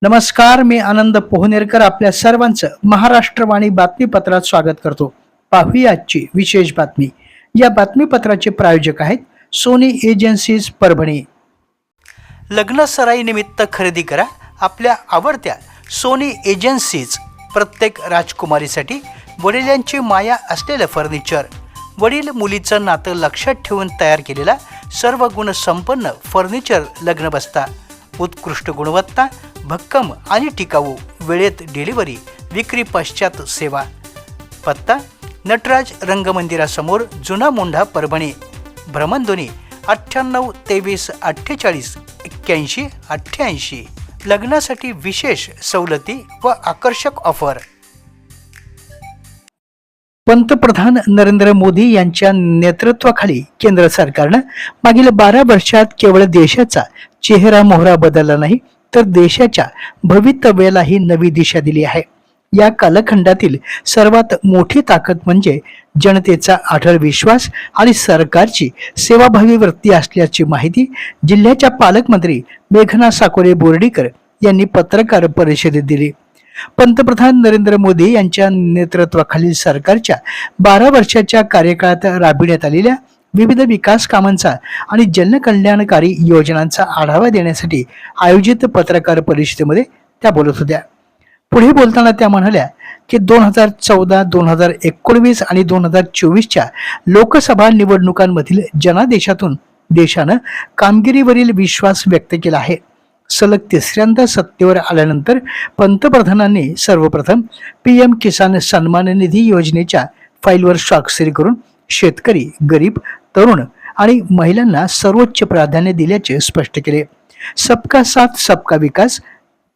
नमस्कार, मी आनंद पोहनेरकर आपल्या सर्वांचं महाराष्ट्रवाणी बातमीपत्रात स्वागत करतो. पाहूया आजची विशेष बातमी. या बातमीपत्राचे प्रायोजक आहेत सोनी एजन्सीज परभणी. लग्न सराई निमित्त खरेदी करा आपल्या आवडत्या सोनी एजन्सीज. प्रत्येक राजकुमारीसाठी वडिलांची माया असलेलं फर्निचर. वडील मुलीचं नातं लक्षात ठेवून तयार केलेला सर्व गुणसंपन्न फर्निचर लग्न बसता. उत्कृष्ट गुणवत्ता, भक्कम आणि टिकाऊ, वेळेत डिलिव्हरी, विक्री पश्चात सेवा. पत्ता नटराज रंगमंदिरासमोर, जुना मोंढा, परभणी. भ्रमणध्वनी 98 23 48 81 88. लग्नासाठी विशेष सवलती व आकर्षक ऑफर. पंतप्रधान नरेंद्र मोदी यांच्या नेतृत्वाखाली केंद्र सरकारनं मागील 12 वर्षात केवळ देशाचा चेहरा मोहरा बदलला नाही, तर देशाच्या भवितव्यालाही नवी दिशा दिली आहे. या कालखंडातील सर्वात मोठी ताकद म्हणजे जनतेचा अढळ विश्वास आणि सरकारची सेवाभावी वृत्ती असल्याची माहिती जिल्ह्याच्या पालकमंत्री मेघना साकोरे बोर्डीकर यांनी पत्रकार परिषदेत दिली. पंतप्रधान नरेंद्र मोदी यांच्या नेतृत्वाखालील सरकारच्या 12 वर्षाच्या कार्यकाळात राबविण्यात आलेल्या विविध विकास कामांचा आणि जनकल्याणकारी योजनांचा आढावा देण्यासाठी आयोजित पत्रकार परिषदेमध्ये त्या बोलत होत्या. पुढे बोलताना त्या म्हणाल्या की 2014, 2019 आणि 2024च्या लोकसभा निवडणुकांमधील जनादेशातून देशानं कामगिरीवरील विश्वास व्यक्त केला आहे. सलग तिसऱ्यांदा सत्तेवर आल्यानंतर पंतप्रधानांनी सर्वप्रथम PM किसान सन्मान निधी योजनेच्या फाईलवर स्वाक्षरी करून शेतकरी, गरीब, तरुण आणि महिलांना सर्वोच्च प्राधान्य दिल्याचे स्पष्ट केले. सबका साथ सबका विकास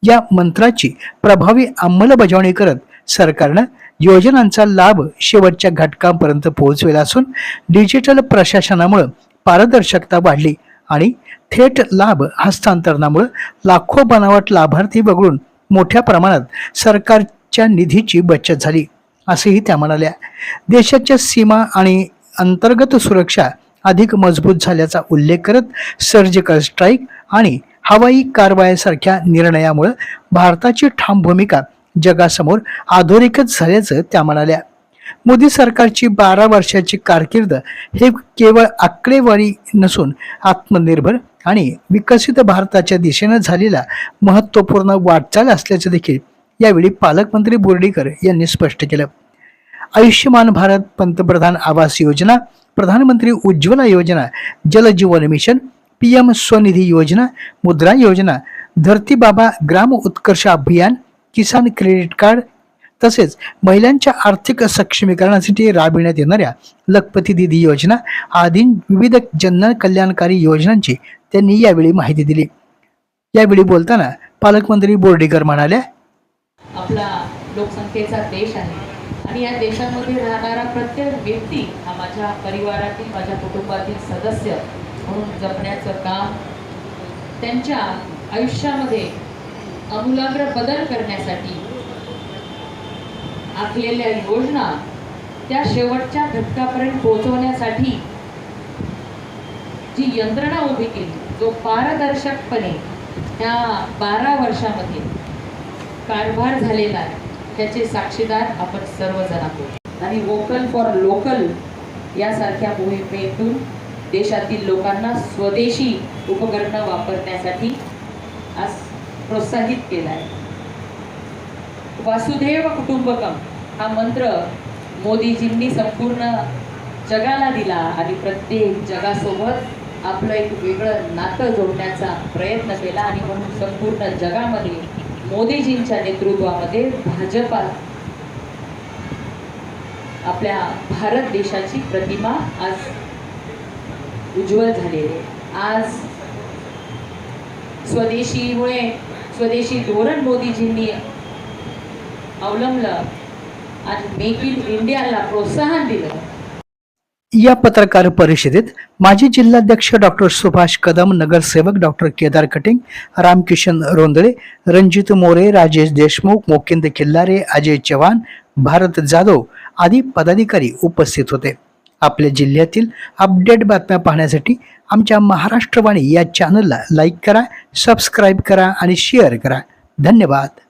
या मंत्राची प्रभावी अंमलबजावणी करत सरकारनं योजनांचा लाभ शेवटच्या घटकांपर्यंत पोहोचविला असून डिजिटल प्रशासनामुळे पारदर्शकता वाढली आणि थेट लाभ हस्तांतरणामुळे लाखो बनावट लाभार्थी वगळून मोठ्या प्रमाणात सरकारच्या निधीची बचत झाली, असेही त्या म्हणाल्या. देशाच्या सीमा आणि अंतर्गत सुरक्षा अधिक मजबूत झाल्याचा उल्लेख करत सर्जिकल स्ट्राईक आणि हवाई कारवायासारख्या निर्णयामुळे भारताची ठाम भूमिका जगासमोर अधोरेखित झाल्याचं त्या म्हणाल्या. मोदी सरकारची 12 वर्षाची कारकीर्द हे केवळ आकडेवारी नसून आत्मनिर्भर आणि विकसित भारताच्या दिशेनं झालेला महत्त्वपूर्ण वाटचाल असल्याचं देखील यावेळी पालकमंत्री बोर्डीकर यांनी स्पष्ट केलं. आयुष्यमान भारत, पंतप्रधान आवास योजना, प्रधानमंत्री उज्ज्वला योजना, जल जीवन मिशन, PM स्वनिधी योजना, मुद्रा योजना, धरती बाबा ग्राम उत्कर्ष अभियान, किसान क्रेडिट कार्ड तसेच महिलांच्या आर्थिक सक्षमीकरणासाठी राबविण्यात येणाऱ्या लखपती दीदी योजना आदी विविध जनकल्याणकारी योजनांची त्यांनी यावेळी माहिती दिली. यावेळी बोलताना पालकमंत्री बोर्डीकर म्हणाल्या, आपला लोकसंख्येचा देश आहे आणि या देशामध्ये राहणारा प्रत्येक व्यक्ती हा माझ्या परिवारातील, माझ्या कुटुंबातील सदस्य म्हणून जपण्याचं काम, त्यांच्या आयुष्यामध्ये आमूलाग्र बदल करण्यासाठी आखलेल्या योजना त्या शेवटच्या घटकापर्यंत पोहोचवण्यासाठी जी यंत्रणा उभी केली, जो पारदर्शकपणे त्या 12 वर्षामध्ये कारभार झालेला आहे, त्याचे साक्षीदार आपण सर्वजण आहोत. आणि वोकल फॉर लोकल यासारख्या मोहिमेतून देशातील लोकांना स्वदेशी उपकरणं वापरण्यासाठी आज प्रोत्साहित केलं आहे. वासुदेव कुटुंबकम हा मंत्र मोदीजींनी संपूर्ण जगाला दिला आणि प्रत्येक जगासोबत आपलं एक वेगळं नातं जोडण्याचा प्रयत्न केला आणि म्हणून संपूर्ण जगामध्ये मोदीजींच्या नेतृत्वामध्ये भाजपा आपल्या भारत देशाची प्रतिमा आज उज्ज्वल झालेली आहे. आज स्वदेशी धोरण मोदीजींनी अवलंबलं आणि मेक इन इंडियाला प्रोत्साहन दिलं. या पत्रकार परिषदेत माजी जिल्हाध्यक्ष डॉक्टर सुभाष कदम, नगरसेवक डॉक्टर केदार कटिंग, रामकिशन रोंदळे, रणजित मोरे, राजेश देशमुख, मोकिंद खिल्लारे, अजय चव्हाण, भारत जाधव आदी पदाधिकारी उपस्थित होते. आपल्या जिल्ह्यातील अपडेट बातम्या पाहण्यासाठी आमच्या महाराष्ट्रवाणी या चॅनलला लाईक करा, सबस्क्राईब करा आणि शेअर करा. धन्यवाद.